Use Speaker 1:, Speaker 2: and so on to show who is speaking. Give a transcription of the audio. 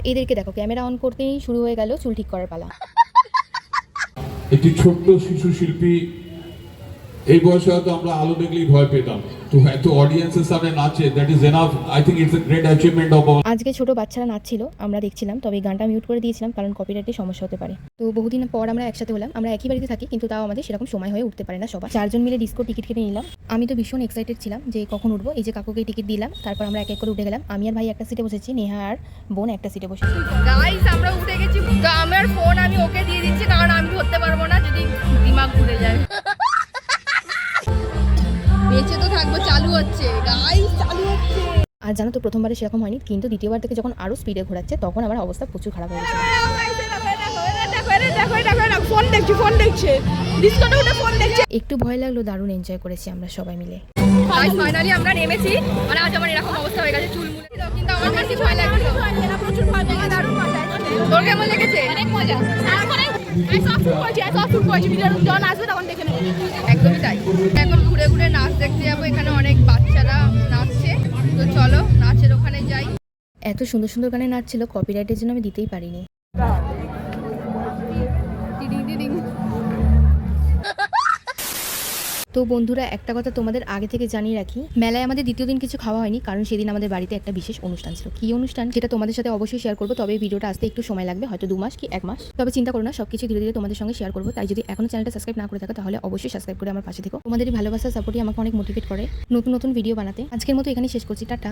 Speaker 1: এদেরকে দেখো, camera on করতেই শুরু হয়ে গেল চুল ঠিক করার পালা।
Speaker 2: একটি ছোট্ট শিশু শিল্পী, এই বয়সে হয়তো আমরা আলো দেখলেই ভয় পেতাম, তো এত অডিয়েন্সের সামনে নাচে, that is enough. I think it's a great achievement of our.
Speaker 1: আজকে ছোট বাচ্চারা নাচছিল, আমরা দেখছিলাম, তবে গানটা মিউট করে দিয়েছিলাম কারণ কপিরাইটের সমস্যা হতে পারে। তো বহুদিন পর আমরা একসাথে হলাম, আমরা একই বাড়িতে থাকি কিন্তু তাও আমাদের সেরকম সময় হয়ে উঠতে পারে না সবাই। 4 জন মিলে ডিস্কো টিকিট কেটে নিলাম। আমি তো ভীষণ এক্সাইটেড ছিলাম যে কখন উঠবো। এই যে কাকুকে টিকিট দিলাম, তারপর আমরা এক এক করে উঠে গেলাম। আমি আর ভাই একটা সিটে বসেছি, নেহা আর বোন একটা সিটে বসেছি।
Speaker 3: গাইস আমরা উঠে গেছি। আমার ফোন আমি ওকে দিয়ে দিচ্ছি কারণ আমি ধরতে পারবো না যদি দিমাগ ঘুরে যায়। বেঁচে তো থাকবো, চালু হচ্ছে গাইস, চালু হচ্ছে।
Speaker 1: আর জানো তো প্রথমবারে সেরকম হয়নি, কিন্তু দ্বিতীয়বার থেকে যখন আরও স্পিডে ঘোরাচ্ছে তখন আমার অবস্থা প্রচুর খারাপ হয়ে গেছে।
Speaker 3: ফোন দেখছি, ফোন দেখছে, ডিসকোতে উঠে ফোন দেখছে।
Speaker 1: একটু ভয় লাগলো, দারুণ এনজয় করেছি আমরা সবাই মিলে।
Speaker 3: গাইস ফাইনালি আমরা নেমেছি। মানে আজ আমার এরকম অবস্থা হয়ে গেছে, চুল মুলে কিন্তু আমার কাছে ভয় লাগছিল, প্রচুর ভয় পেয়ে দারুণ মজা আসছে। তোর কেমন লেগেছে? অনেক মজা। তারপরে জন আসবে তখন দেখে নেব। একদমই তাই। এখন ঘুরে ঘুরে নাচ দেখতে যাবো, এখানে অনেক বাচ্চারা নাচছে, তো চলো নাচের ওখানে যাই।
Speaker 1: এত সুন্দর সুন্দর গানে নাচছিল, কপিরাইটের জন্য আমি দিতেই পারিনি। তো বন্ধুরা, একটা কথা তোমাদের আগে থেকে জানিয়ে রাখি, মেলায় আমাদের দ্বিতীয় দিন কিছু খাওয়া হয়নি কারণ সেদিন আমাদের বাড়িতে একটা বিশেষ অনুষ্ঠান ছিল। কি অনুষ্ঠান সেটা তোমাদের সাথে অবশ্যই শেয়ার করবো, তবে ভিডিওটা আসতে একটু সময় লাগবে, হয়তো 2 মাস কি 1 মাস। তবে চিন্তা করো না, সবকিছু ধীরে ধীরে তোমাদের সঙ্গে শেয়ার করবো। তাই যদি এখনো চ্যানেলটা সাবস্ক্রাইব না করে থাকো তাহলে অবশ্যই সাবস্ক্রাইব করে আমার পাশে থেকো। তোমাদের ভালোবাসা সাপোর্টই আমাকে অনেক মোটিভেট করে নতুন নতুন ভিডিও বানাতে। আজকের মতো এখানে শেষ করছি, টাটা।